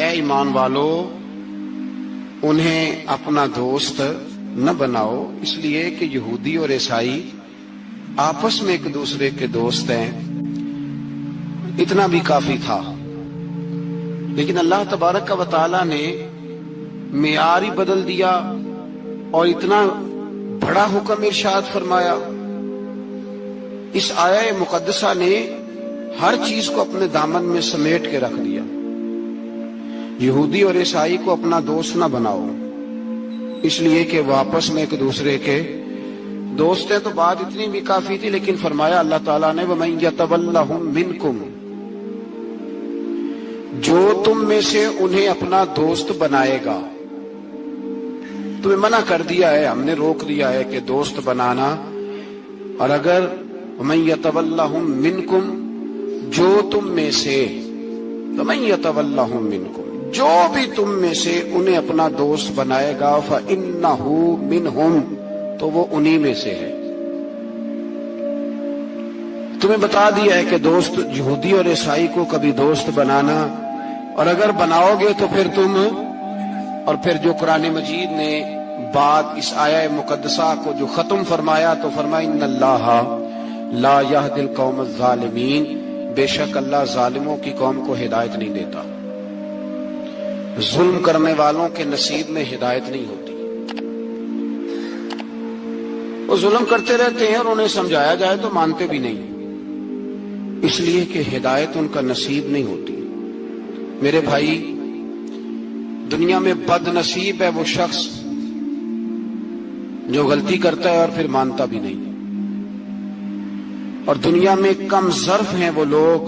اے ایمان والو انہیں اپنا دوست نہ بناؤ، اس لیے کہ یہودی اور عیسائی آپس میں ایک دوسرے کے دوست ہیں، اتنا بھی کافی تھا۔ لیکن اللہ تبارک و تعالی نے معیار ہی بدل دیا اور اتنا بڑا حکم ارشاد فرمایا۔ اس آیہ مقدسہ نے ہر چیز کو اپنے دامن میں سمیٹ کے رکھ دیا۔ یہودی اور عیسائی کو اپنا دوست نہ بناؤ، اس لیے کہ وہ آپس میں ایک دوسرے کے دوست ہیں، تو بات اتنی بھی کافی تھی۔ لیکن فرمایا اللہ تعالیٰ نے وَمَن يَتَوَلَّهُم مِّنكُمْ، جو تم میں سے انہیں اپنا دوست بنائے گا۔ تمہیں منع کر دیا ہے، ہم نے روک دیا ہے کہ دوست بنانا، اور اگر وَمَن يَتَوَلَّهُم مِّنكُمْ، جو تم میں سے، وَمَن يَتَوَلَّهُم مِّنكُمْ، جو بھی تم میں سے انہیں اپنا دوست بنائے گا فَإِنَّهُ مِنْهُمْ، تو وہ انہی میں سے ہے۔ تمہیں بتا دیا ہے کہ دوست یہودی اور عیسائی کو کبھی دوست بنانا، اور اگر بناؤ گے تو پھر تم، اور پھر جو قرآن مجید نے بات اس آیہ مقدسہ کو جو ختم فرمایا تو فرمایا ان اللہ لا یہدی القوم الظالمین، بے شک اللہ ظالموں کی قوم کو ہدایت نہیں دیتا۔ ظلم کرنے والوں کے نصیب میں ہدایت نہیں ہوتی، وہ ظلم کرتے رہتے ہیں اور انہیں سمجھایا جائے تو مانتے بھی نہیں، اس لیے کہ ہدایت ان کا نصیب نہیں ہوتی۔ میرے بھائی، دنیا میں بد نصیب ہے وہ شخص جو غلطی کرتا ہے اور پھر مانتا بھی نہیں، اور دنیا میں کم ظرف ہیں وہ لوگ،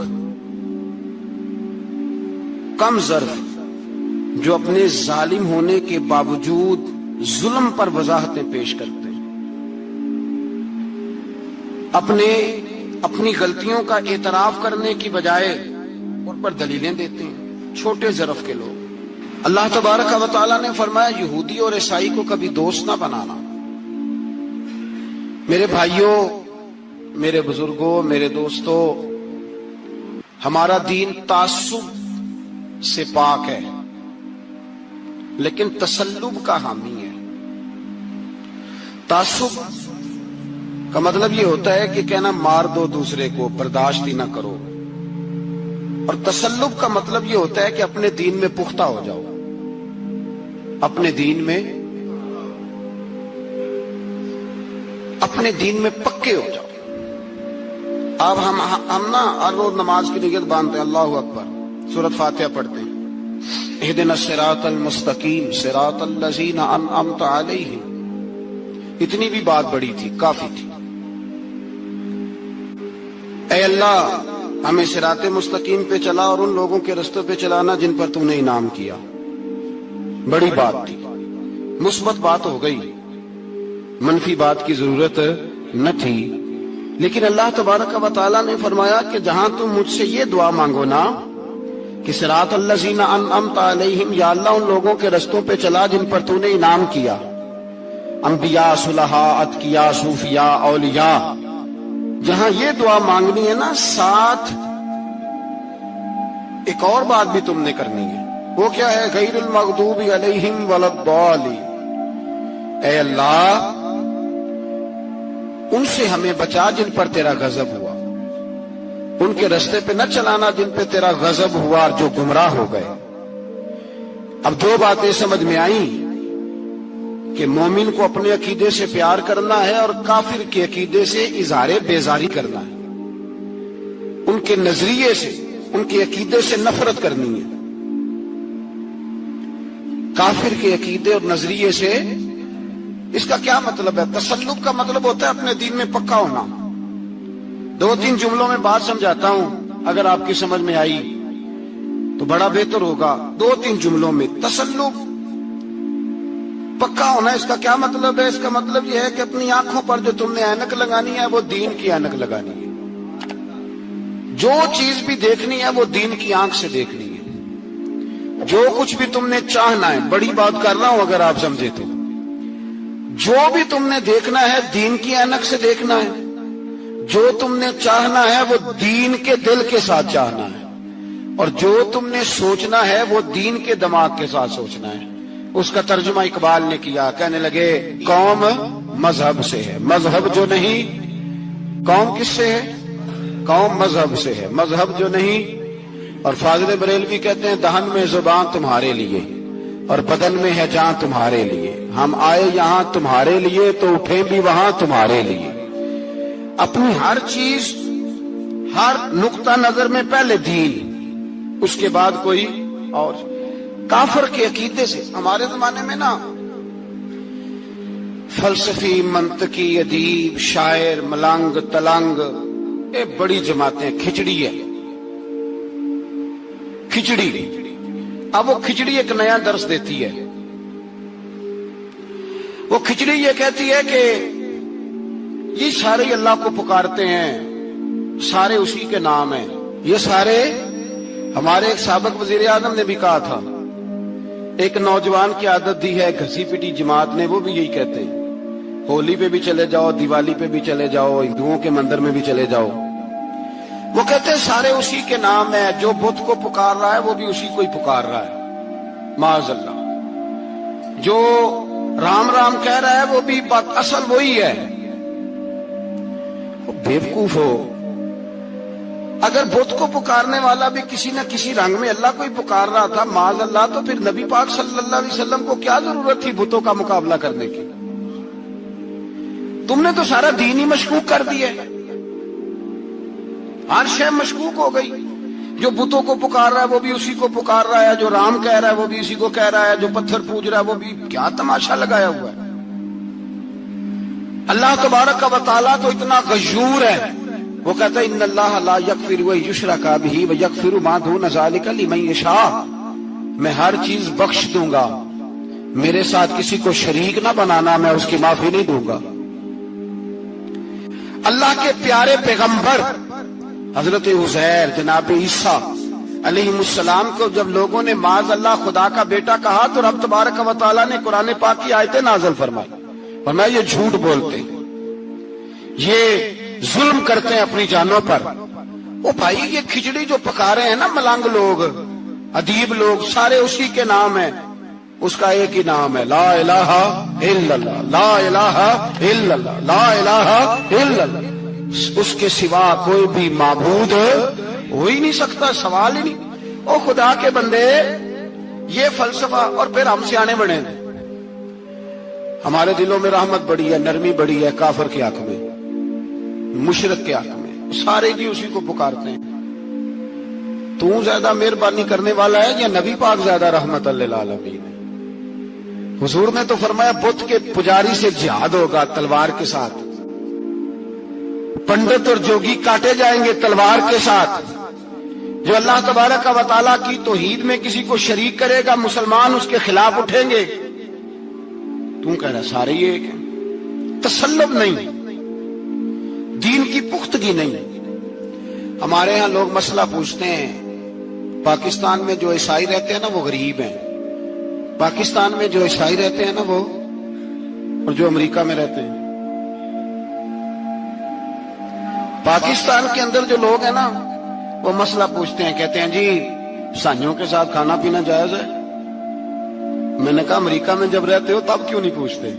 کم ظرف جو اپنے ظالم ہونے کے باوجود ظلم پر وضاحتیں پیش کرتے ہیں، اپنی غلطیوں کا اعتراف کرنے کی بجائے ان پر دلیلیں دیتے ہیں، چھوٹے ظرف کے لوگ۔ اللہ تبارک و تعالیٰ نے فرمایا یہودی اور عیسائی کو کبھی دوست نہ بنانا۔ میرے بھائیوں، میرے بزرگوں، میرے دوستوں، ہمارا دین تعصب سے پاک ہے لیکن تسلب کا حامی ہے۔ تعصب کا مطلب یہ ہوتا ہے کہ کہنا مار دو دوسرے کو، برداشت ہی نہ کرو، اور تسلب کا مطلب یہ ہوتا ہے کہ اپنے دین میں پختہ ہو جاؤ، اپنے دین میں پکے ہو جاؤ۔ اب ہم ہر روز نماز کی نیت باندھتے ہیں، اللہ اکبر، سورۃ فاتحہ پڑھتے ہیں، اہدنا الصراط المستقیم صراط الذین انعمت علیہم، اتنی بھی بات بڑی تھی، کافی تھی۔ اے اللہ ہمیں صراط مستقیم پہ چلا اور ان لوگوں کے رستوں پہ چلانا جن پر تو نے انعام کیا، بڑی بات تھی، مثبت بات ہو گئی، منفی بات کی ضرورت نہ تھی۔ لیکن اللہ تبارک و تعالیٰ نے فرمایا کہ جہاں تم مجھ سے یہ دعا مانگو نا کہ صراط الذین انعمت علیہم، یا اللہ ان لوگوں کے رستوں پہ چلا جن پر تو نے انعام کیا، انبیاء، صلحاء، اتقیاء، صوفیاء، اولیاء، جہاں یہ دعا مانگنی ہے نا، ساتھ ایک اور بات بھی تم نے کرنی ہے، وہ کیا ہے؟ غیر المغضوب علیہم ولا الضالین، اے اللہ ان سے ہمیں بچا جن پر تیرا غضب ہوا، ان کے رستے پہ نہ چلانا جن پہ تیرا غضب ہوا اور جو گمراہ ہو گئے۔ اب دو باتیں سمجھ میں آئیں کہ مومن کو اپنے عقیدے سے پیار کرنا ہے اور کافر کے عقیدے سے اظہار بیزاری کرنا ہے، ان کے نظریے سے، ان کے عقیدے سے نفرت کرنی ہے۔ کافر کے عقیدے اور نظریے سے، اس کا کیا مطلب ہے؟ تسلب کا مطلب ہوتا ہے اپنے دین میں پکا ہونا۔ دو تین جملوں میں بات سمجھاتا ہوں، اگر آپ کی سمجھ میں آئی تو بڑا بہتر ہوگا۔ دو تین جملوں میں، تسلب، پکا ہونا، اس کا کیا مطلب ہے؟ اس کا مطلب یہ ہے کہ اپنی آنکھوں پر جو تم نے اینک لگانی ہے وہ دین کی اینک لگانی ہے، جو چیز بھی دیکھنی ہے وہ دین کی آنکھ سے دیکھنی ہے، جو کچھ بھی تم نے چاہنا ہے، بڑی بات کر رہا ہوں اگر آپ سمجھے تو، جو بھی تم نے دیکھنا ہے دین کی اینک سے دیکھنا ہے، جو تم نے چاہنا ہے وہ دین کے دل کے ساتھ چاہنا ہے، اور جو تم نے سوچنا ہے وہ دین کے دماغ کے ساتھ سوچنا ہے۔ اس کا ترجمہ اقبال نے کیا، کہنے لگے قوم مذہب سے ہے، مذہب جو نہیں۔ قوم کس سے ہے؟ قوم مذہب سے ہے، مذہب جو نہیں۔ اور فاضل بریلوی کہتے ہیں دہن میں زبان تمہارے لیے اور بدن میں ہے جان تمہارے لیے، ہم آئے یہاں تمہارے لیے تو اٹھیں بھی وہاں تمہارے لیے۔ اپنی ہر چیز، ہر نقطہ نظر میں پہلے دین، اس کے بعد کوئی اور۔ کافر کے عقیدے سے ہمارے زمانے میں نا فلسفی، منطقی، ادیب، شاعر، ملنگ، تلنگ، یہ بڑی جماعتیں، کھچڑی ہے، کھچڑی۔ اب وہ کھچڑی ایک نیا درس دیتی ہے۔ وہ کھچڑی یہ کہتی ہے کہ یہ سارے اللہ کو پکارتے ہیں، سارے اسی کے نام ہیں، یہ سارے۔ ہمارے ایک سابق وزیر اعظم نے بھی کہا تھا، ایک نوجوان کی عادت دی ہے گھسی پٹی جماعت نے، وہ بھی یہی کہتے ہیں، ہولی پہ بھی چلے جاؤ، دیوالی پہ بھی چلے جاؤ، ہندوؤں کے مندر میں بھی چلے جاؤ، وہ کہتے ہیں سارے اسی کے نام ہے، جو بت کو پکار رہا ہے وہ بھی اسی کو ہی پکار رہا ہے، معاذ اللہ، جو رام رام کہہ رہا ہے وہ بھی بات اصل وہی ہے۔ بیوقوف ہو، اگر بت کو پکارنے والا بھی کسی نہ کسی رنگ میں اللہ کو ہی پکار رہا تھا معاذ اللہ، تو پھر نبی پاک صلی اللہ علیہ وسلم کو کیا ضرورت تھی بتوں کا مقابلہ کرنے کی؟ تم نے تو سارا دین ہی مشکوک کر دیا، ہر شے مشکوک ہو گئی۔ جو بتوں کو پکار رہا ہے وہ بھی اسی کو پکار رہا ہے، جو رام کہہ رہا ہے وہ بھی اسی کو کہہ رہا ہے، جو پتھر پوج رہا ہے وہ بھی، کیا تماشا لگایا ہوا ہے۔ اللہ تبارک و تعالیٰ تو اتنا غیور ہے، وہ کہتا ہے ان اللہ لا یغفر ان یشرک بہ ویغفر ما دون ذلک لمن یشاء، میں ہر چیز بخش دوں گا، میرے ساتھ کسی کو شریک نہ بنانا، میں اس کی معافی نہیں دوں گا۔ اللہ کے پیارے پیغمبر حضرت عزیر جناب عیسیٰ علیہ السلام کو جب لوگوں نے معاذ اللہ خدا کا بیٹا کہا تو رب تبارک و تعالیٰ نے قرآن پاک کی آیتیں نازل فرمائی، ورنہ یہ جھوٹ بولتے ہیں، یہ ظلم کرتے ہیں اپنی جانوں پر۔ وہ بھائی یہ کھچڑی جو پکا رہے ہیں نا ملنگ لوگ، ادیب لوگ، سارے اسی کے نام ہیں، اس کا ایک ہی نام ہے، لا الہ الا اللہ، لا الہ الا اللہ، لا الہ الا اللہ، اس کے سوا کوئی بھی معبود ہو ہی نہیں سکتا، سوال ہی نہیں۔ او خدا کے بندے، یہ فلسفہ، اور پھر ہم سیانے بنے، ہمارے دلوں میں رحمت بڑی ہے، نرمی بڑی ہے، کافر کے حق میں، مشرک کے حق میں، سارے جی اسی کو پکارتے ہیں۔ تو زیادہ مہربانی کرنے والا ہے یا نبی پاک زیادہ رحمت للعالمین ہے؟ حضور نے تو فرمایا بت کے پجاری سے جہاد ہوگا تلوار کے ساتھ، پنڈت اور جوگی کاٹے جائیں گے تلوار کے ساتھ، جو اللہ تبارک و تعالیٰ کی توحید میں کسی کو شریک کرے گا مسلمان اس کے خلاف اٹھیں گے۔ تم کہہ رہا سارے یہ ایک ہیں، تسلب نہیں، دین کی پختگی نہیں۔ ہمارے ہاں لوگ مسئلہ پوچھتے ہیں، پاکستان میں جو عیسائی رہتے ہیں نا وہ غریب ہیں، پاکستان میں جو عیسائی رہتے ہیں نا وہ، اور جو امریکہ میں رہتے ہیں، پاکستان کے اندر جو لوگ ہیں نا وہ مسئلہ پوچھتے ہیں، کہتے ہیں جی عیسائیوں کے ساتھ کھانا پینا جائز ہے۔ میں نے کہا امریکہ میں جب رہتے ہو تب کیوں نہیں پوچھتے؟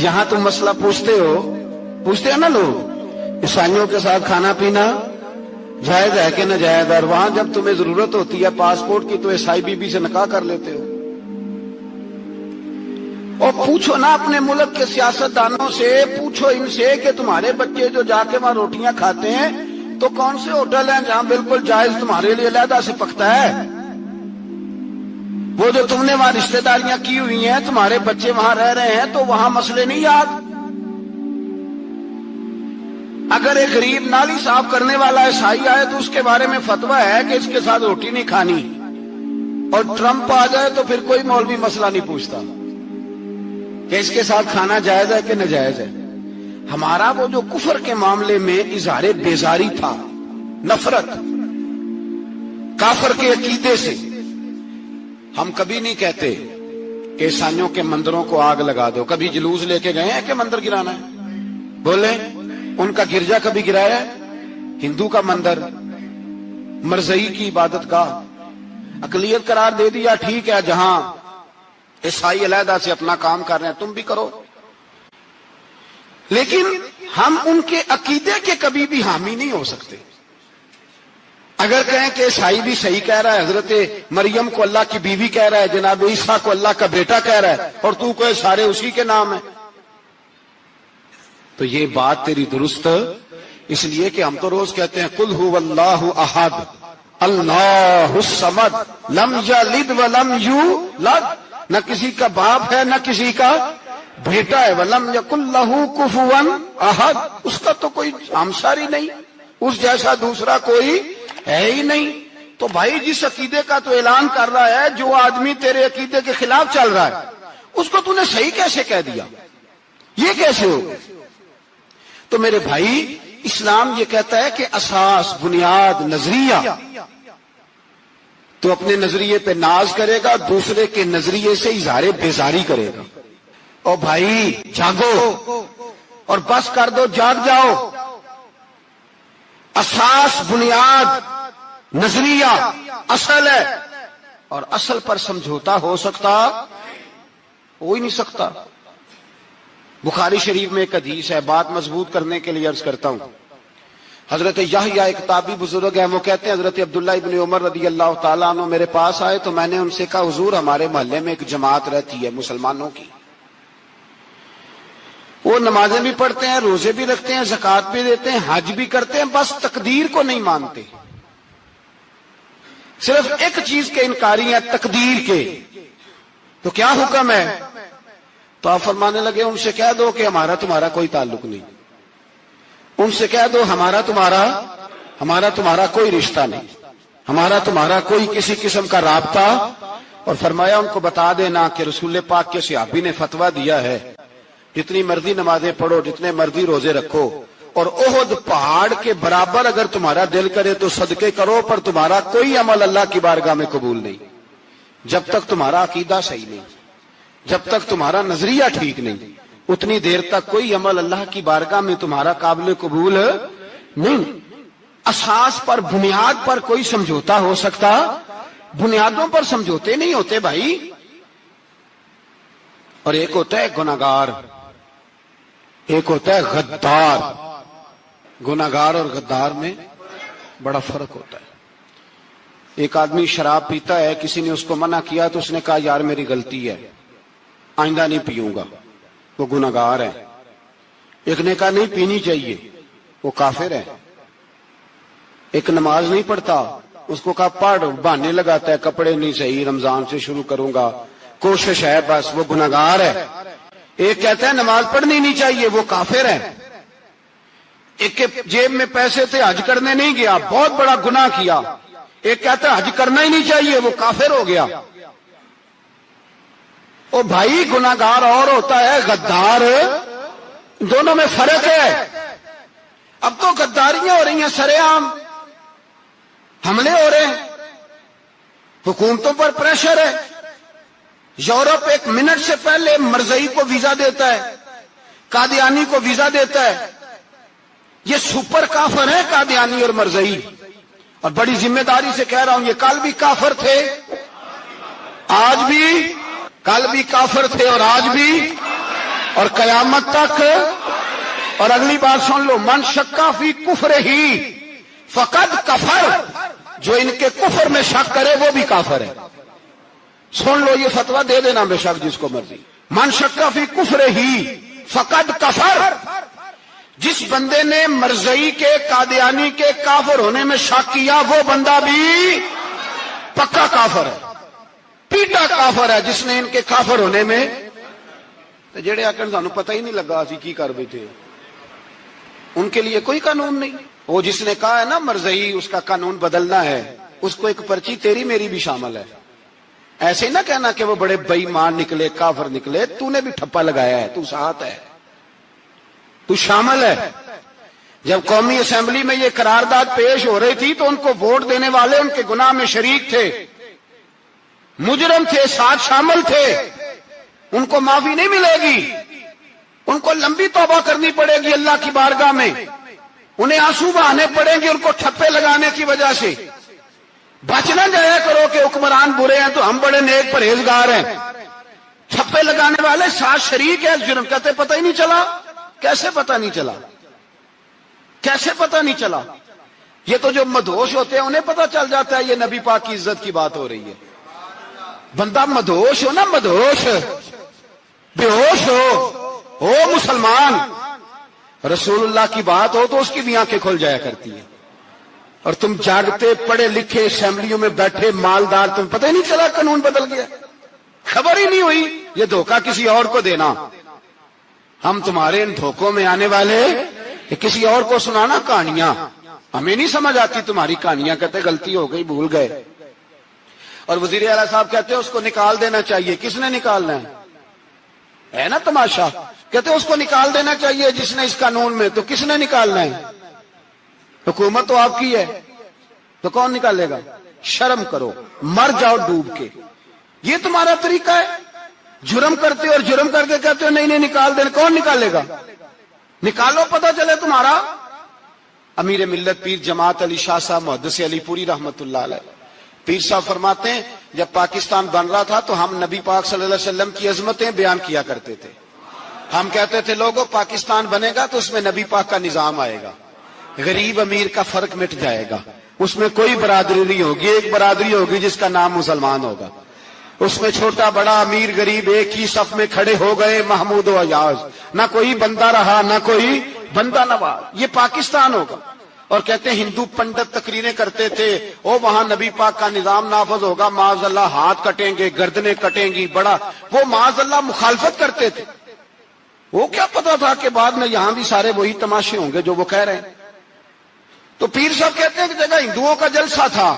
یہاں تم مسئلہ پوچھتے ہیں نا لوگ، عیسائیوں کے ساتھ کھانا پینا جائز ہے کہ ناجائز ہے، اور وہاں جب تمہیں ضرورت ہوتی ہے پاسپورٹ کی تو عیسائی بی بی سے نکاح کر لیتے ہو۔ اور پوچھو نا اپنے ملک کے سیاستدانوں سے، پوچھو ان سے کہ تمہارے بچے جو جا کے وہاں روٹیاں کھاتے ہیں تو کون سے ہوٹل ہیں جہاں بالکل جائز تمہارے لیے علیحدہ سے پکتا ہے؟ وہ جو تم نے وہاں رشتہ داریاں کی ہوئی ہیں، تمہارے بچے وہاں رہ رہے ہیں تو وہاں مسئلے نہیں یاد؟ اگر ایک غریب نالی صاف کرنے والا عیسائی آئے تو اس کے بارے میں فتویٰ ہے کہ اس کے ساتھ روٹی نہیں کھانی، اور ٹرمپ آ جائے تو پھر کوئی مولوی مسئلہ نہیں پوچھتا کہ اس کے ساتھ کھانا جائز ہے کہ ناجائز ہے۔ ہمارا وہ جو کفر کے معاملے میں اظہار بیزاری تھا، نفرت کافر کے عقیدے سے، ہم کبھی نہیں کہتے کہ عیسائیوں کے مندروں کو آگ لگا دو۔ کبھی جلوس لے کے گئے ہیں کہ مندر گرانا ہے؟ بولے ان کا گرجا کبھی گرایا ہے؟ ہندو کا مندر، مرزئی کی عبادت گاہ اقلیت قرار دے دیا، ٹھیک ہے، جہاں عیسائی علیحدہ سے اپنا کام کر رہے ہیں تم بھی کرو، لیکن ہم ان کے عقیدے کے کبھی بھی حامی نہیں ہو سکتے۔ اگر کہیں کہ عیسائی بھی صحیح کہہ رہا ہے، حضرت مریم کو اللہ کی بیوی کہہ رہا ہے، جناب عیسیٰ کو اللہ کا بیٹا کہہ رہا ہے، اور تو کوئی سارے اسی کے نام ہیں، تو یہ بات تیری درست، اس لیے کہ ہم تو روز کہتے ہیں قل هو اللہ احد اللہ الصمد لم یلد ولم یولد، نہ کسی کا باپ ہے نہ کسی کا بیٹا ہے، ولم یکن لہ کفوا احد، اس کا تو کوئی ہمساری نہیں، اس جیسا دوسرا کوئی ہے ہی نہیں۔ تو بھائی جس عقیدے کا تو اعلان کر رہا ہے، جو آدمی تیرے عقیدے کے خلاف چل رہا ہے، اس کو تو نے صحیح کیسے کہہ دیا؟ یہ کیسے ہو؟ تو میرے بھائی اسلام یہ کہتا ہے کہ اساس، بنیاد، نظریہ، تو اپنے نظریے پہ ناز کرے گا، دوسرے کے نظریے سے اظہار بیزاری کرے گا۔ اور بھائی جاگو اور بس کر دو، جاگ جاؤ۔ اساس، بنیاد، نظریہ اصل ہے، اور اصل پر سمجھوتا ہو سکتا؟ ہو ہی نہیں سکتا۔ بخاری شریف میں ایک حدیث ہے، بات مضبوط کرنے کے لیے عرض کرتا ہوں۔ حضرت یحییٰ ایک تابعی بزرگ ہیں، وہ کہتے ہیں حضرت عبداللہ ابن عمر رضی اللہ تعالیٰ عنہ میرے پاس آئے تو میں نے ان سے کہا حضور ہمارے محلے میں ایک جماعت رہتی ہے مسلمانوں کی، وہ نمازیں بھی پڑھتے ہیں، روزے بھی رکھتے ہیں، زکوٰۃ بھی دیتے ہیں، حج بھی کرتے ہیں، بس تقدیر کو نہیں مانتے، صرف ایک چیز کے انکاری ہیں، تقدیر کے۔ تو کیا حکم ہے؟ تو آپ فرمانے لگے ان سے کہہ دو کہ ہمارا تمہارا کوئی تعلق نہیں، ان سے کہہ دو ہمارا تمہارا کوئی رشتہ نہیں، ہمارا تمہارا کوئی کسی قسم کا رابطہ۔ اور فرمایا ان کو بتا دینا کہ رسول پاک کے صحابی نے فتویٰ دیا ہے جتنی مرضی نمازیں پڑھو، جتنے مرضی روزے رکھو، اور احد پہاڑ کے برابر اگر تمہارا دل کرے تو صدقے کرو، پر تمہارا کوئی عمل اللہ کی بارگاہ میں قبول نہیں جب تک تمہارا عقیدہ صحیح نہیں، جب تک تمہارا نظریہ ٹھیک نہیں، اتنی دیر تک کوئی عمل اللہ کی بارگاہ میں تمہارا قابل قبول نہیں۔ اساس پر، بنیاد پر کوئی سمجھوتا ہو سکتا؟ بنیادوں پر سمجھوتے نہیں ہوتے بھائی۔ اور ایک ہوتا ہے گناہگار، ایک ہوتا ہے غدار۔ گناہگار اور غدار میں بڑا فرق ہوتا ہے۔ ایک آدمی شراب پیتا ہے، کسی نے اس کو منع کیا تو اس نے کہا یار میری غلطی ہے، آئندہ نہیں پیوں گا، وہ گناہگار ہے۔ ایک نے کہا نہیں پینی چاہیے، وہ کافر ہے۔ ایک نماز نہیں پڑھتا، اس کو کہا پڑھ، بہانے لگاتا ہے کپڑے نہیں صحیح، رمضان سے شروع کروں گا، کوشش ہے بس، وہ گناہگار ہے۔ ایک کہتا ہے نماز پڑھنی نہیں چاہیے، وہ کافر ہے۔ ایک کے جیب میں پیسے تھے، حج کرنے نہیں گیا، بہت بڑا گناہ کیا۔ ایک کہتا ہے حج کرنا ہی نہیں چاہیے، وہ کافر ہو گیا۔ او بھائی گناہگار اور ہوتا ہے، غدار، دونوں میں فرق ہے۔ اب تو غداریاں ہو رہی ہیں، سرے عام حملے ہو رہے ہیں، حکومتوں پر پریشر ہے۔ یورپ ایک منٹ سے پہلے مرزئی کو ویزا دیتا ہے، قادیانی کو ویزا دیتا ہے۔ یہ سپر کافر ہیں قادیانی اور مرزئی، اور بڑی ذمہ داری سے کہہ رہا ہوں، یہ کل بھی کافر تھے، آج بھی، کل بھی کافر تھے اور آج بھی، اور قیامت تک۔ اور اگلی بات سن لو، من شکا فی کفر ہی فقد کفر، جو ان کے کفر میں شک کرے وہ بھی کافر ہے۔ سن لو یہ فتویٰ دے دینا بے شک جس کو مرضی۔ من شکا فی کفر ہی فقد کفر، جس بندے نے مرزئی کے، قادیانی کے کافر ہونے میں شک کیا وہ بندہ بھی پکا کافر ہے، پیٹا کافر ہے جس نے ان کے کافر ہونے میں۔ جڑے آکر سانو پتہ ہی نہیں لگا اسی کی کر بیٹھے، ان کے لیے کوئی قانون نہیں۔ وہ جس نے کہا ہے نا مرزئی اس کا قانون بدلنا ہے، اس کو ایک پرچی تیری میری بھی شامل ہے۔ ایسے نہ کہنا کہ وہ بڑے بے ایمان نکلے، کافر نکلے، تو نے بھی ٹھپا لگایا ہے، تو ساتھ ہے، تو شامل ہے۔ جب قومی اسمبلی میں یہ قرارداد پیش ہو رہی تھی تو ان کو ووٹ دینے والے ان کے گناہ میں شریک تھے، مجرم تھے، ساتھ شامل تھے، ان کو معافی نہیں ملے گی، ان کو لمبی توبہ کرنی پڑے گی اللہ کی بارگاہ میں، انہیں آنسو بہانے پڑیں گے ان کو ٹھپے لگانے کی وجہ سے۔ بچ نہ جایا کرو کہ حکمران برے ہیں تو ہم بڑے نیک پرہیزگار ہیں. چھپے لگانے والے ساتھ شریک ہے اس جرم. کہتے پتہ ہی نہیں چلا. کیسے پتہ نہیں چلا؟ کیسے پتہ نہیں چلا؟ یہ تو جو مدہوش ہوتے ہیں انہیں پتہ چل جاتا ہے یہ نبی پاک کی عزت کی بات ہو رہی ہے. بندہ مدہوش ہو نا، مدہوش بے ہوش ہو مسلمان، رسول اللہ کی بات ہو تو اس کی بھی آنکھیں کھل جایا کرتی ہیں. اور تم جاگتے پڑھے لکھے اسمبلیوں میں بیٹھے مالدار، تم پتہ ہی نہیں چلا قانون بدل گیا، خبر ہی نہیں ہوئی. یہ دھوکہ کسی اور کو دینا. ہم تمہارے ان دھوکوں میں آنے والے کہ کسی اور کو سنانا کہانیاں. ہمیں نہیں سمجھ آتی تمہاری کہانیاں. کہتے غلطی ہو گئی، بھول گئے. اور وزیر اعلیٰ صاحب کہتے اس کو نکال دینا چاہیے. کس نے نکالنا ہے نا تماشا. کہتے اس کو نکال دینا چاہیے جس نے اس قانون میں. تو کس نے نکالنا ہے؟ حکومت تو آپ کی ہے، تو کون نکالے گا؟ شرم کرو، مر جاؤ ڈوب کے. یہ تمہارا طریقہ ہے؟ جرم کرتے اور جرم کر کے کہتے ہو نہیں نہیں نکال دینا. کون نکالے گا؟ نکالو، پتہ چلے تمہارا. امیر ملت پیر جماعت علی شاہ صاحب محدث علی پوری رحمت اللہ علیہ، پیر صاحب فرماتے ہیں جب پاکستان بن رہا تھا تو ہم نبی پاک صلی اللہ علیہ وسلم کی عظمتیں بیان کیا کرتے تھے. ہم کہتے تھے لوگوں پاکستان بنے گا تو اس میں نبی پاک کا نظام آئے گا، غریب امیر کا فرق مٹ جائے گا، اس میں کوئی برادری نہیں ہوگی، ایک برادری ہوگی جس کا نام مسلمان ہوگا. اس میں چھوٹا بڑا امیر غریب ایک ہی صف میں کھڑے ہو گئے، محمود و ایاز، نہ کوئی بندہ رہا نہ کوئی بندہ نواز. یہ پاکستان ہوگا. اور کہتے ہیں ہندو پنڈت تقریریں کرتے تھے او وہاں نبی پاک کا نظام نافذ ہوگا، معاذ اللہ ہاتھ کٹیں گے، گردنیں کٹیں گی، بڑا وہ معاذ اللہ مخالفت کرتے تھے. وہ کیا پتا تھا کہ بعد میں یہاں بھی سارے وہی تماشے ہوں گے جو وہ کہہ رہے ہیں. تو پیر صاحب کہتے ہیں کہ جگہ ہندوؤں کا جلسہ تھا،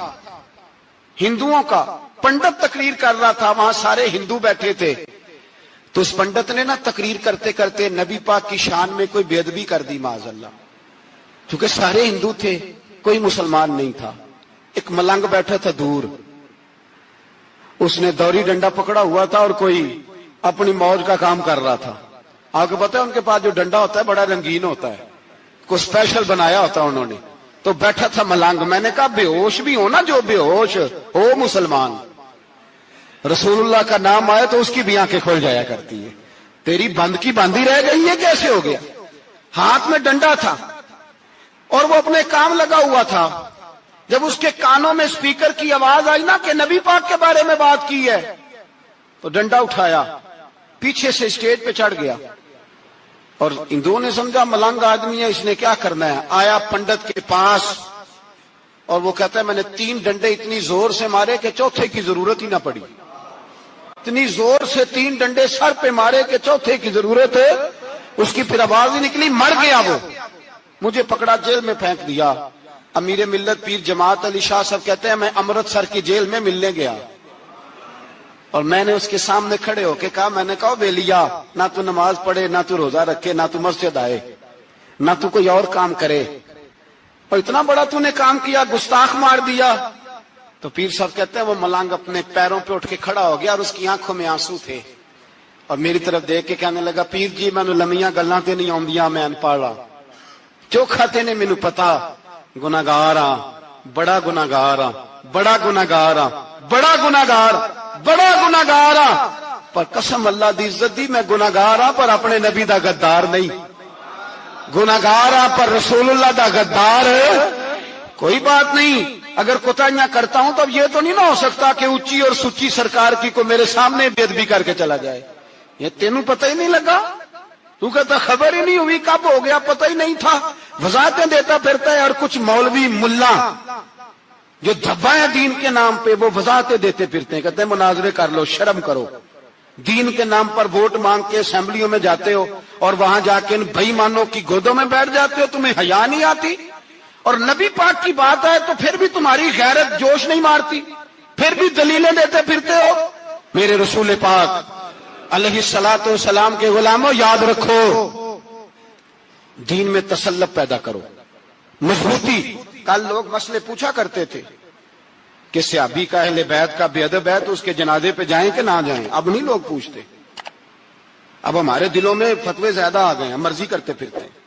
ہندوؤں کا پنڈت تقریر کر رہا تھا، وہاں سارے ہندو بیٹھے تھے. تو اس پنڈت نے نا تقریر کرتے کرتے نبی پاک کی شان میں کوئی بے ادبی کر دی معاذ اللہ. کیونکہ سارے ہندو تھے، کوئی مسلمان نہیں تھا. ایک ملنگ بیٹھا تھا دور، اس نے دوری ڈنڈا پکڑا ہوا تھا اور کوئی اپنی موج کا کام کر رہا تھا. آپ کو پتا ہے ان کے پاس جو ڈنڈا ہوتا ہے بڑا رنگین ہوتا ہے، کوئی اسپیشل بنایا ہوتا ہے انہوں نے. تو بیٹھا تھا ملنگ. میں نے کہا بے ہوش بھی ہو نا، جو بے ہوش ہو مسلمان، رسول اللہ کا نام آئے تو اس کی بھی آنکھیں کھل جایا کرتی ہے. تیری بند کی باندھی رہ گئی ہے، کیسے ہو گیا؟ ہاتھ میں ڈنڈا تھا اور وہ اپنے کام لگا ہوا تھا. جب اس کے کانوں میں اسپیکر کی آواز آئی نا کہ نبی پاک کے بارے میں بات کی ہے تو ڈنڈا اٹھایا، پیچھے سے اسٹیج پہ چڑھ گیا. اور ہندوؤں نے سمجھا ملنگ آدمی ہے، اس نے کیا کرنا ہے. آیا پنڈت کے پاس اور وہ کہتا ہے میں نے 3 ڈنڈے اتنی زور سے مارے کہ چوتھے کی ضرورت ہی نہ پڑی. اتنی زور سے 3 ڈنڈے سر پہ مارے کہ چوتھے کی ضرورت ہے اس کی پھر آواز ہی نکلی، مر گیا وہ. مجھے پکڑا جیل میں پھینک دیا. امیر ملت پیر جماعت علی شاہ صاحب کہتے ہیں میں امرتسر کی جیل میں ملنے گیا اور میں نے اس کے سامنے کھڑے ہو کے کہا، میں نے کہا بے لیا، نہ تو نماز پڑھے، نہ تو روزہ رکھے، نہ تو مسجد آئے، نہ تو کوئی اور کام کرے، اور اتنا بڑا تو نے کام کیا، گستاخ مار دیا. تو پیر صاحب کہتے ہیں وہ ملنگ اپنے پیروں پہ اٹھ کے کھڑا ہو گیا اور اس کی آنکھوں میں آنسو تھے اور میری طرف دیکھ کے کہنے لگا پیر جی میں نے لمیاں گلاں تے نہیں آندیاں، میں ان پڑھا چوکھا تے نے مینوں پتا گناہگار ہاں، بڑا گناہگار ہاں، بڑا گناہگار ہاں، بڑا گناہگار، بڑا گناہگار ہاں، پر قسم اللہ دی عزت دی میں گناہگار ہاں پر اپنے نبی دا غدار نہیں، گناہگار ہاں پر رسول اللہ دا غدار ہے. کوئی بات نہیں، اگر کوتاہیاں کرتا ہوں تو یہ تو نہیں نہ ہو سکتا کہ اونچی اور سچی سرکار کی کو میرے سامنے بے ادبی کر کے چلا جائے. یہ تینوں پتہ ہی نہیں لگا، تو کہتا خبر ہی نہیں ہوئی، کب ہو گیا پتہ ہی نہیں تھا. وضاحتیں دیتا پھرتا ہے اور کچھ مولوی ملا جو دھبا ہے دین کے نام پہ وہ وضاحتیں دیتے پھرتے ہیں، کہتے ہیں مناظرے کر لو، شرم کرو. دین کے نام پر ووٹ مانگ کے اسمبلیوں میں جاتے ہو اور وہاں جا کے ان بھائی مانوں کی گودوں میں بیٹھ جاتے ہو، تمہیں حیا نہیں آتی. اور نبی پاک کی بات ہے تو پھر بھی تمہاری غیرت جوش نہیں مارتی، پھر بھی دلیلیں دیتے پھرتے ہو. میرے رسول پاک علیہ الصلوۃ والسلام کے غلاموں یاد رکھو، دین میں تسلط پیدا کرو، مضبوطی. کل لوگ مسئلے پوچھا کرتے تھے کہ صحابی کا اہل بیت کا بے ادب ہے تو اس کے جنازے پہ جائیں کہ نہ جائیں. اب نہیں لوگ پوچھتے، اب ہمارے دلوں میں فتوے زیادہ آ گئے ہیں، مرضی کرتے پھرتے ہیں.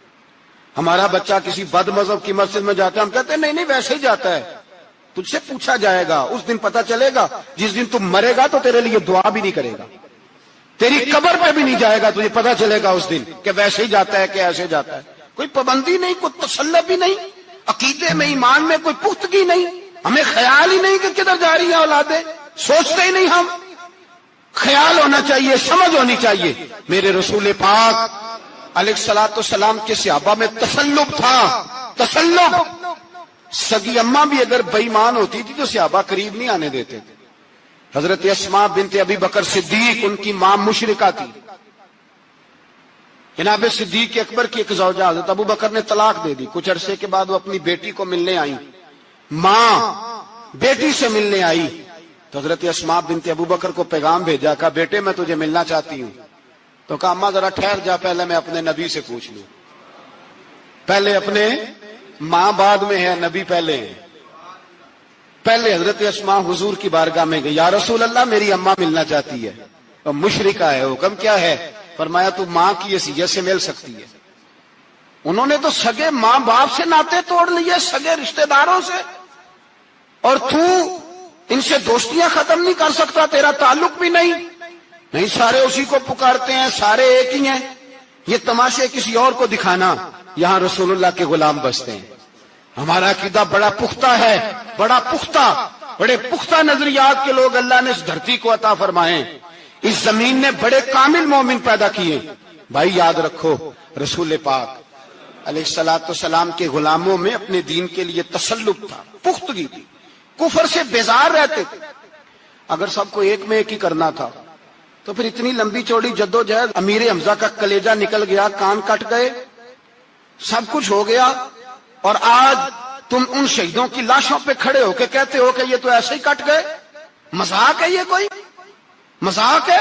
ہمارا بچہ کسی بد مذہب کی مسجد میں جاتا ہے ہم کہتے ہیں نہیں نہیں ویسے ہی جاتا ہے. تجھ سے پوچھا جائے گا، اس دن پتا چلے گا، جس دن تم مرے گا تو تیرے لیے دعا بھی نہیں کرے گا، تیری قبر پہ بھی نہیں جائے گا، تجھے پتا چلے گا اس دن کہ ویسے ہی جاتا ہے کہ ایسے جاتا ہے. کوئی پابندی نہیں، کوئی تسلط بھی نہیں، عقیدے میں ایمان میں کوئی پختگی نہیں، ہمیں خیال ہی نہیں کہ کدھر جا رہی ہیں اولادیں، سوچتے ہی نہیں ہم. خیال ہونا چاہیے، سمجھ ہونی چاہیے. میرے رسول پاک علیہ الصلوۃ والسلام کے صحابہ میں تسلط تھا، تسلط. سگی اماں بھی اگر بے ایمان ہوتی تھی تو صحابہ قریب نہیں آنے دیتے تھے. حضرت اسماء بنت ابی بکر صدیق، ان کی ماں مشرکہ تھی. جناب صدیق اکبر کی ایک زوجہ حضرت ابو بکر نے طلاق دے دی. کچھ عرصے کے بعد وہ اپنی بیٹی کو ملنے آئی، ماں بیٹی سے ملنے آئی تو حضرت اسماء بنت ابو بکر کو پیغام بھیجا، کہا بیٹے میں تجھے ملنا چاہتی ہوں. تو کہا اماں ذرا ٹھہر جا، پہلے میں اپنے نبی سے پوچھ لوں. پہلے اپنے ماں بعد میں ہے، نبی پہلے ہے. پہلے حضرت اسماء حضور کی بارگاہ میں گئی، یا رسول اللہ میری اماں ملنا چاہتی ہے، اور مشرکہ ہے، حکم کیا ہے؟ فرمایا تو ماں کی حیثیت سے مل سکتی ہے. انہوں نے تو سگے ماں باپ سے ناطے توڑ لیے، سگے رشتہ داروں سے، اور تو ان سے دوستیاں ختم نہیں کر سکتا، تیرا تعلق بھی نہیں. نہیں، سارے اسی کو پکارتے ہیں، سارے ایک ہی ہیں. یہ تماشے کسی اور کو دکھانا، یہاں رسول اللہ کے غلام بستے ہیں. ہمارا عقیدہ بڑا پختہ ہے، بڑا پختہ، بڑے پختہ نظریات کے لوگ اللہ نے اس دھرتی کو عطا فرمائے. اس زمین نے بڑے کامل مومن پیدا کیے. بھائی یاد رکھو، رسول پاک علیہ الصلوۃ والسلام کے غلاموں میں اپنے دین کے لیے تسلط تھا، پختگی تھی، کفر سے بیزار رہتے تھے. اگر سب کو ایک میں ایک ہی کرنا تھا تو پھر اتنی لمبی چوڑی جدوجہد، امیر حمزہ کا کلیجہ نکل گیا، کان کٹ گئے، سب کچھ ہو گیا، اور آج تم ان شہیدوں کی لاشوں پہ کھڑے ہو کے کہتے ہو کہ یہ تو ایسے ہی کٹ گئے. مذاق ہے یہ؟ کوئی مذاق ہے؟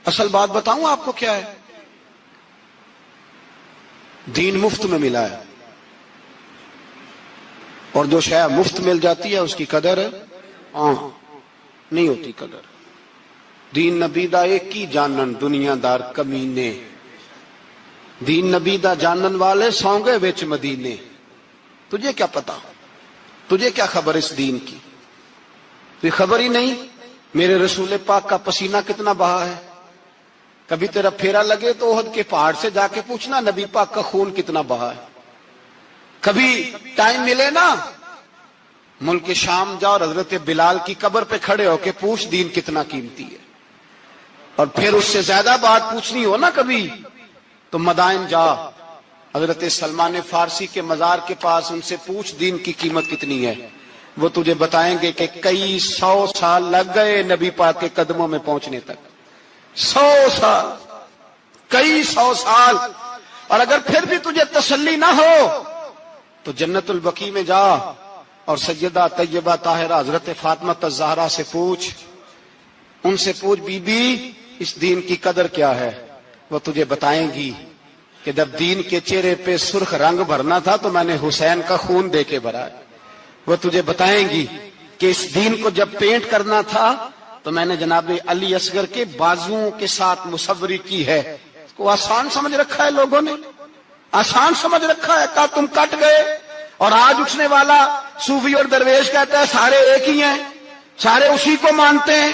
اصل بات بتاؤں آپ کو کیا ہے؟ دین مفت میں ملا ہے، اور جو شے مفت مل جاتی ہے اس کی قدر نہیں ہوتی. قدر دین نبی دا ایک ہی جانن دنیا دار کمینے، دین نبی دا جانن والے سونگے وچ مدینے. تجھے کیا پتا، تجھے کیا خبر اس دین کی؟ تجھے خبر ہی نہیں میرے رسول پاک کا پسینہ کتنا بہا ہے. کبھی تیرا پھیرا لگے تو احد کے پہاڑ سے جا کے پوچھنا نبی پاک کا خون کتنا بہا ہے. کبھی ٹائم ملے نا، ملک شام جا اور حضرت بلال کی قبر پہ کھڑے ہو کے پوچھ دین کتنا قیمتی ہے. اور پھر اس سے زیادہ بات پوچھنی ہو نا کبھی تو مدائن جا، حضرت سلمان فارسی کے مزار کے پاس ان سے پوچھ دین کی قیمت کتنی ہے. وہ تجھے بتائیں گے کہ کئی 100 سال لگ گئے نبی پاک کے قدموں میں پہنچنے تک. 100 سال، کئی 100 سال. اور اگر پھر بھی تجھے تسلی نہ ہو تو جنت البقیع میں جا اور سیدہ طیبہ طاہرہ حضرت فاطمہ الزہرا سے پوچھ، ان سے پوچھ بی بی اس دین کی قدر کیا ہے. وہ تجھے بتائیں گی کہ جب دین کے چہرے پہ سرخ رنگ بھرنا تھا تو میں نے حسین کا خون دے کے بھرا. وہ تجھے بتائیں گی کہ اس دین کو جب پینٹ کرنا تھا تو میں نے جناب علی اصغر کے بازوؤں کے ساتھ مصوری کی ہے. اس کو آسان سمجھ رکھا ہے لوگوں نے، آسان سمجھ رکھا ہے. کہا تم کٹ گئے، اور آج اٹھنے والا صوفی اور درویش کہتا ہے سارے ایک ہی ہیں، سارے اسی کو مانتے ہیں.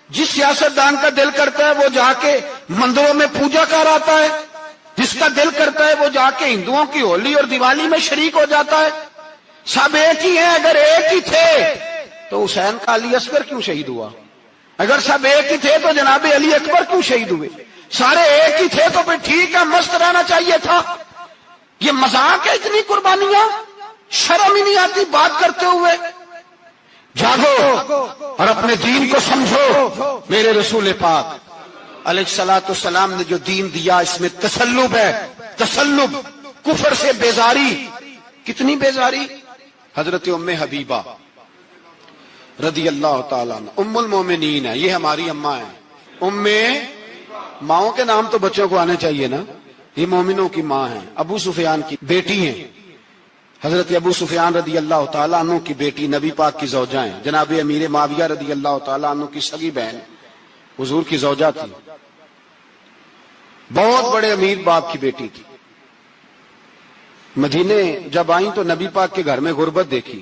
جس سیاستدان کا دل کرتا ہے وہ جا کے مندروں میں پوجا کر آتا ہے، جس کا دل کرتا ہے وہ جا کے ہندوؤں کی ہولی اور دیوالی میں شریک ہو جاتا ہے. سب ایک ہی ہیں. اگر ایک ہی تھے تو حسین کا علی اصغر کیوں شہید ہوا؟ اگر سب ایک ہی تھے تو جناب علی اکبر کیوں شہید ہوئے؟ سارے ایک ہی تھے تو پھر ٹھیک ہے، مست رہنا چاہیے تھا. یہ مذاق ہے اتنی قربانیاں؟ شرم ہی نہیں آتی بات کرتے ہوئے؟ جاگو اور اپنے دین کو سمجھو. میرے رسول پاک علیہ الصلوۃ والسلام نے جو دین دیا اس میں تسلب ہے، تسلب، کفر سے بیزاری. کتنی بیزاری؟ حضرت ام حبیبہ رضی اللہ تعالیٰ عنہ ام المومنین ہے، یہ ہماری اماں ہیں. ماؤں کے نام تو بچوں کو آنے چاہیے نا. یہ مومنوں کی ماں ہیں، ابو سفیان کی بیٹی ہیں. حضرت ابو سفیان رضی اللہ تعالیٰ عنہ کی بیٹی نبی پاک کی زوجہ ہیں. جناب امیر معاویہ رضی اللہ تعالیٰ عنہ کی سگی بہن حضور کی زوجہ تھی. بہت بڑے امیر باپ کی بیٹی تھی. مدینے جب آئیں تو نبی پاک کے گھر میں غربت دیکھی.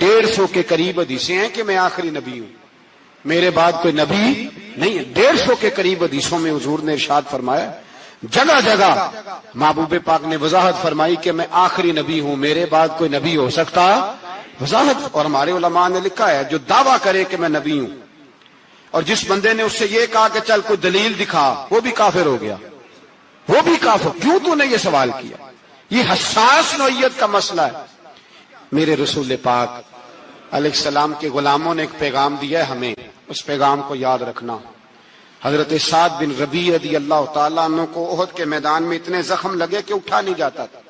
150 کے قریب حدیثیں ہیں کہ میں آخری نبی ہوں، میرے بعد کوئی نبی نہیں ہے۔ 150 کے قریب حدیثوں میں حضور نے ارشاد فرمایا، جگہ جگہ محبوب پاک نے وضاحت فرمائی کہ میں آخری نبی ہوں، میرے بعد کوئی نبی ہو سکتا، وضاحت۔ اور ہمارے علماء نے لکھا ہے جو دعویٰ کرے کہ میں نبی ہوں، اور جس بندے نے اس سے یہ کہا کہ چل کوئی دلیل دکھا، وہ بھی کافر ہو گیا، وہ بھی کافر۔ کیوں تو نے یہ سوال کیا؟ یہ حساس نوعیت کا مسئلہ ہے۔ میرے رسول پاک علیہ السلام کے غلاموں نے ایک پیغام دیا ہے ہمیں، اس پیغام کو یاد رکھنا۔ حضرت سعد بن ربیع رضی اللہ تعالیٰ عنہ کو احد کے میدان میں اتنے زخم لگے کہ اٹھا نہیں جاتا تھا۔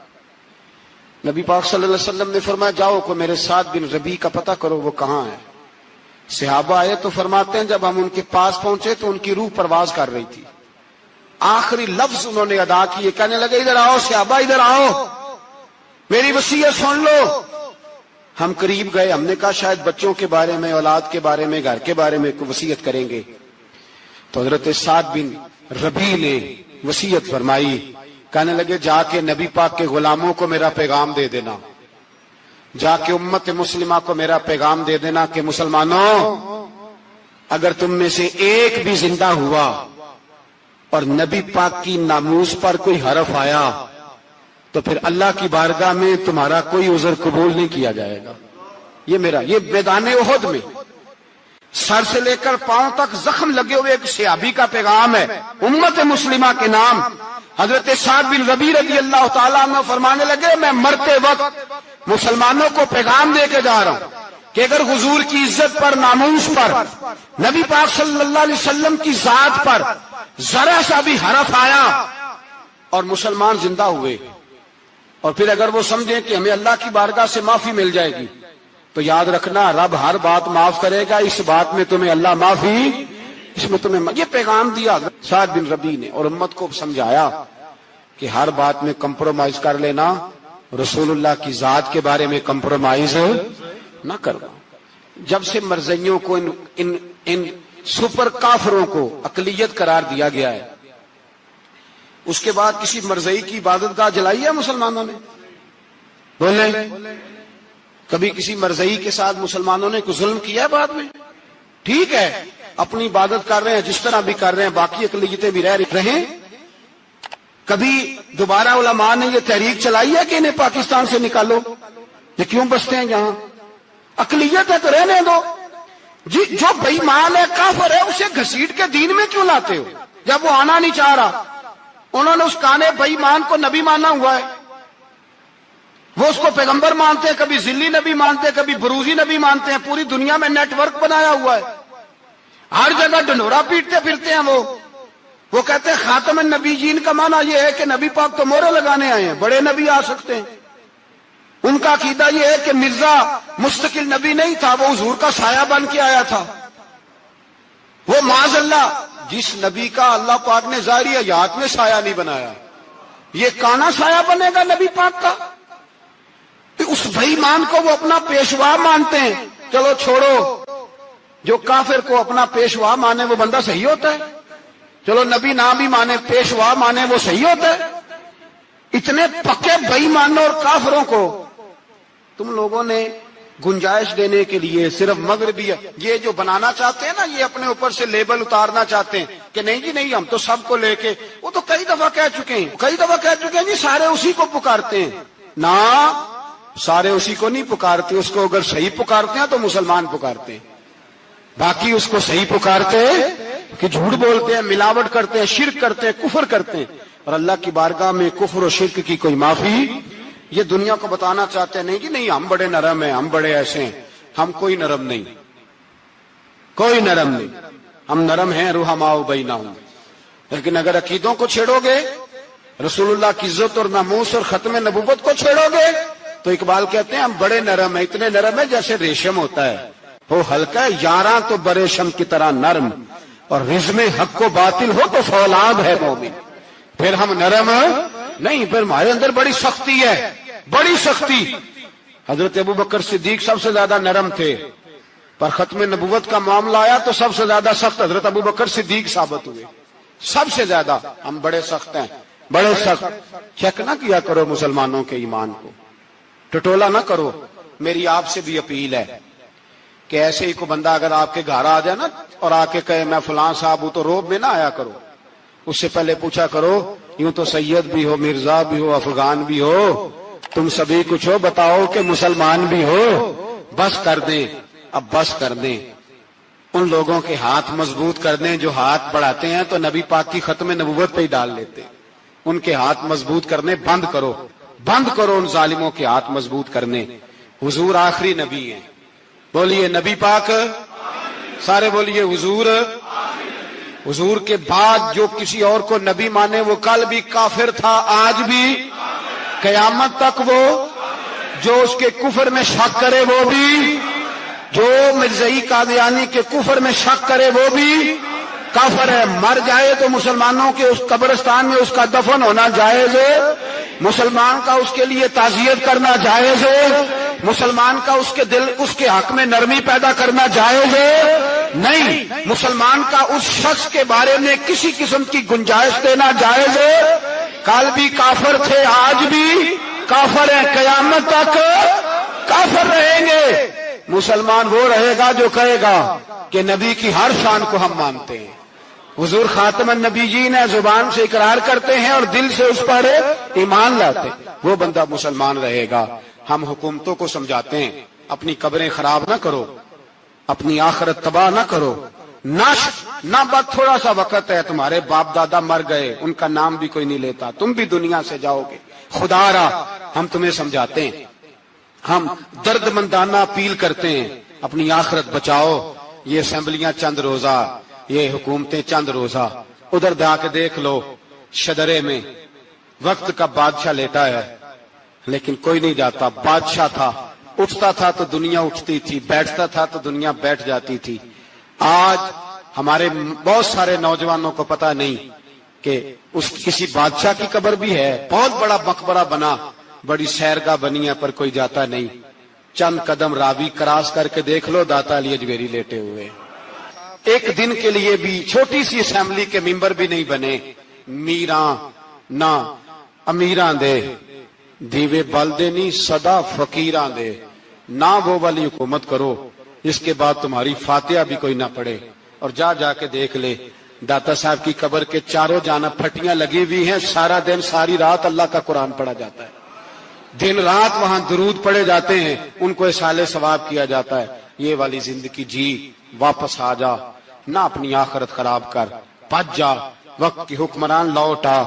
نبی پاک صلی اللہ علیہ وسلم نے فرمایا جاؤ کو میرے سعد بن ربیع کا پتہ کرو وہ کہاں ہے۔ صحابہ آئے تو فرماتے ہیں جب ہم ان کے پاس پہنچے تو ان کی روح پرواز کر رہی تھی، آخری لفظ انہوں نے ادا کیے، کہنے لگے ادھر آؤ صحابہ، ادھر آؤ، میری وصیت سن لو۔ ہم قریب گئے، ہم نے کہا شاید بچوں کے بارے میں، اولاد کے بارے میں، گھر کے بارے میں کوئی وصیت کریں گے۔ تو حضرت سعد بن ربیع نے وصیت فرمائی، کہنے لگے جا کے نبی پاک کے غلاموں کو میرا پیغام دے دینا، جا کے امت مسلمہ کو میرا پیغام دے دینا کہ مسلمانوں اگر تم میں سے ایک بھی زندہ ہوا اور نبی پاک کی ناموس پر کوئی حرف آیا تو پھر اللہ کی بارگاہ میں تمہارا کوئی عذر قبول نہیں کیا جائے گا۔ یہ میدان احد میں سر سے لے کر پاؤں تک زخم لگے ہوئے ایک صحابی کا پیغام ہے امت مسلمہ کے نام۔ حضرت سعد بن ربیع رضی اللہ تعالیٰ عنہ فرمانے لگے میں مرتے وقت مسلمانوں کو پیغام دے کے جا رہا ہوں کہ اگر حضور کی عزت پر، ناموس پر، نبی پاک صلی اللہ علیہ وسلم کی ذات پر ذرا سا بھی حرف آیا اور مسلمان زندہ ہوئے، اور پھر اگر وہ سمجھیں کہ ہمیں اللہ کی بارگاہ سے معافی مل جائے گی، تو یاد رکھنا رب ہر بات معاف کرے گا، اس بات میں تمہیں اللہ معافی، اس میں تمہیں یہ پیغام دیا سعد بن ربیع نے، اور امت کو سمجھایا کہ ہر بات میں کمپرومائز کر لینا، رسول اللہ کی ذات کے بارے میں کمپرومائز نہ کرنا۔ جب سے مرزائیوں کو ان سپر کافروں کو اقلیت قرار دیا گیا ہے، اس کے بعد کسی مرزائی کی عبادت گاہ جلائی ہے مسلمانوں نے؟ بولیں کبھی کسی مرزائی کے ساتھ مسلمانوں نے کوئی ظلم کیا ہے بعد میں؟ ٹھیک ہے اپنی عبادت کر رہے ہیں جس طرح بھی کر رہے ہیں، باقی اقلیتیں بھی رہیں۔ کبھی دوبارہ علماء نے یہ تحریک چلائی ہے کہ انہیں پاکستان سے نکالو، یہ کیوں بستے ہیں یہاں؟ اقلیت ہے تو رہنے دو، جو بے ایمان ہے، کافر ہے، اسے گھسیٹ کے دین میں کیوں لاتے ہو جب وہ آنا نہیں چاہ رہا؟ انہوں نے اس کانے بے ایمان کو نبی مانا ہوا ہے، وہ اس کو پیغمبر مانتے ہیں، کبھی ذلی نبی مانتے ہیں، کبھی بروزی نبی مانتے ہیں، پوری دنیا میں نیٹ ورک بنایا ہوا ہے، ہر جگہ ڈنڈورا پیٹتے پھرتے ہیں۔ وہ کہتے ہیں خاتم النبیین کا معنی یہ ہے کہ نبی پاک تو مہرے لگانے آئے ہیں، بڑے نبی آ سکتے ہیں۔ ان کا عقیدہ یہ ہے کہ مرزا مستقل نبی نہیں تھا، وہ حضور کا سایہ بن کے آیا تھا۔ وہ معاذ اللہ جس نبی کا اللہ پاک نے ظاہری حیات میں سایہ نہیں بنایا، یہ کانا سایہ بنے گا نبی پاک کا؟ اس بے ایمان کو وہ اپنا پیشوا مانتے ہیں۔ چلو چھوڑو، جو کافر کو اپنا پیشوا مانے وہ بندہ صحیح ہوتا ہے؟ چلو نبی نہ بھی مانے، پیشوا مانے، وہ صحیح ہوتا ہے؟ اتنے پکے بے ایمانوں اور کافروں کو تم لوگوں نے گنجائش دینے کے لیے صرف مغربی یہ جو بنانا چاہتے ہیں نا، یہ اپنے اوپر سے لیبل اتارنا چاہتے ہیں کہ نہیں جی نہیں ہم تو سب کو لے کے، وہ تو کئی دفعہ کہہ چکے ہیں جی سارے اسی کو پکارتے ہیں۔ نہ، سارے اسی کو نہیں پکارتے، اس کو اگر صحیح پکارتے ہیں تو مسلمان پکارتے ہیں، باقی اس کو صحیح پکارتے کہ جھوٹ بولتے ہیں، ملاوٹ کرتے ہیں، شرک کرتے ہیں، کفر کرتے ہیں، اور اللہ کی بارگاہ میں کفر و شرک کی کوئی معافی۔ یہ دنیا کو بتانا چاہتے ہیں نہیں جی نہیں ہم بڑے نرم ہیں، ہم بڑے ایسے ہیں، ہم کوئی نرم نہیں، کوئی نرم نہیں، ہم نرم ہیں رحماء بینہم۔ لیکن اگر عقیدوں کو چھیڑو گے، رسول اللہ کی عزت اور ناموس اور ختم نبوت کو چھیڑو گے، تو اقبال کہتے ہیں ہم بڑے نرم ہیں، اتنے نرم ہیں جیسے ریشم ہوتا ہے، وہ ہلکا ہے یاراں تو بریشم کی طرح نرم، اور رزم حق و باطل ہو تو فولاد ہے مومن۔ پھر ہم نرم نہیں، پھر ہمارے اندر بڑی سختی ہے، بڑی سختی۔ حضرت ابوبکر صدیق سب سے زیادہ نرم تھے، پر ختم نبوت کا معاملہ آیا تو سب سے زیادہ سخت حضرت ابوبکر صدیق ثابت ہوئے، سب سے زیادہ۔ ہم بڑے سخت ہیں، بڑے سخت۔ چیک نہ کیا کرو مسلمانوں کے ایمان کو، ٹٹولا نہ کرو۔ میری آپ سے بھی اپیل ہے کہ ایسے ہی کو بندہ اگر آپ کے گھر آ جائے نا اور آ کے کہے میں فلاں صاحب ہوں، تو روب میں نہ آیا کرو، اس سے پہلے پوچھا کرو یوں تو سید بھی ہو، مرزا بھی ہو، افغان بھی ہو، تم سبھی کچھ ہو، بتاؤ کہ مسلمان بھی ہو۔ بس کر دیں، اب بس کر دیں، ان لوگوں کے ہاتھ مضبوط کر دیں جو ہاتھ بڑھاتے ہیں تو نبی پاک کی ختم نبوت پہ ہی ڈال لیتے ہیں۔ ان کے ہاتھ مضبوط کرنے بند کرو، بند کرو ان ظالموں کے ہاتھ مضبوط کرنے۔ حضور آخری نبی ہیں، بولیے نبی پاک، سارے بولیے حضور۔ حضور کے بعد جو کسی اور کو نبی مانے وہ کل بھی کافر تھا، آج بھی، قیامت تک وہ، جو اس کے کفر میں شک کرے وہ بھی، جو مرزائی قادیانی کے کفر میں شک کرے وہ بھی کافر ہے۔ مر جائے تو مسلمانوں کے اس قبرستان میں اس کا دفن ہونا جائز ہے، مسلمان کا اس کے لیے تعزیت کرنا جائز ہے، مسلمان کا اس کے دل، اس کے حق میں نرمی پیدا کرنا جائز ہے نہیں، مسلمان کا اس شخص کے بارے میں کسی قسم کی گنجائش دینا جائز ہے۔ کل بھی کافر تھے، آج بھی کافر ہیں، قیامت تک کافر رہیں گے۔ مسلمان وہ رہے گا جو کہے گا کہ نبی کی ہر شان کو ہم مانتے ہیں، حضور خاتم النبیین ہے، زبان سے اقرار کرتے ہیں اور دل سے اس پر ایمان لاتے ہیں، وہ بندہ مسلمان رہے گا۔ ہم حکومتوں کو سمجھاتے ہیں اپنی قبریں خراب نہ کرو، اپنی آخرت تباہ نہ کرو، نہ بس تھوڑا سا وقت ہے، تمہارے باپ دادا مر گئے، ان کا نام بھی کوئی نہیں لیتا، تم بھی دنیا سے جاؤ گے، خدا را ہم تمہیں سمجھاتے ہیں، ہم درد مندانہ اپیل کرتے ہیں، اپنی آخرت بچاؤ۔ یہ اسمبلیاں چند روزہ، یہ حکومتیں چند روزہ، ادھر جا کے دیکھ لو شدرے میں وقت کا بادشاہ لیتا ہے لیکن کوئی نہیں جاتا، بادشاہ تھا، اٹھتا تھا تو دنیا اٹھتی تھی، بیٹھتا تھا تو دنیا بیٹھ جاتی تھی۔ آج ہمارے بہت سارے نوجوانوں کو پتہ نہیں کہ اس کسی بادشاہ کی قبر بھی ہے، بہت بڑا مقبرہ بنا، بڑی سیرگاہ بنی ہے، پر کوئی جاتا نہیں۔ چند قدم راوی کراس کر کے دیکھ لو، داتا علی اجمیری لیٹے ہوئے، ایک دن کے لیے بھی چھوٹی سی اسمبلی کے ممبر بھی نہیں بنے۔ میراں نہ امیراں دے دیوے بلدے نہیں، صدا فقیراں دے، نہ وہ والی حکومت کرو اس کے بعد تمہاری فاتحہ بھی کوئی نہ پڑھے۔ اور جا کے دیکھ لے داتا صاحب کی قبر کے چاروں جانب پھٹیاں لگی ہوئی ہیں، سارا دن ساری رات اللہ کا قرآن پڑھا جاتا ہے، دن رات وہاں درود پڑھے جاتے ہیں، ان کو اصالہ ثواب کیا جاتا ہے۔ یہ والی زندگی جی، واپس آ جا، نہ اپنی آخرت خراب کر، بچ جا، وقت کی حکمران لوٹ آ،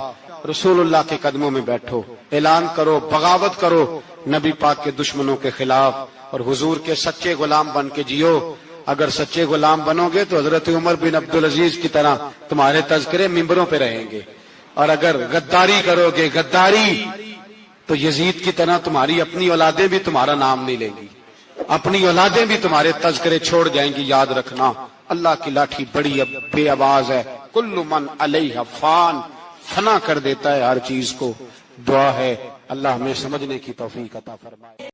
رسول اللہ کے قدموں میں بیٹھو، اعلان کرو، بغاوت کرو نبی پاک کے دشمنوں کے خلاف، اور حضور کے سچے غلام بن کے جیو۔ اگر سچے غلام بنو گے تو حضرت عمر بن عبدالعزیز کی طرح تمہارے تذکرے ممبروں پہ رہیں گے، اور اگر غداری کرو گے، غداری، تو یزید کی طرح تمہاری اپنی اولادیں بھی تمہارا نام نہیں لیں گی، اپنی اولادیں بھی تمہارے تذکرے چھوڑ جائیں گی۔ یاد رکھنا اللہ کی لاٹھی بڑی بے آواز ہے، کل من علیہ فان، فنا کر دیتا ہے ہر چیز کو۔ دعا ہے اللہ ہمیں سمجھنے کی توفیق عطا فرمائے۔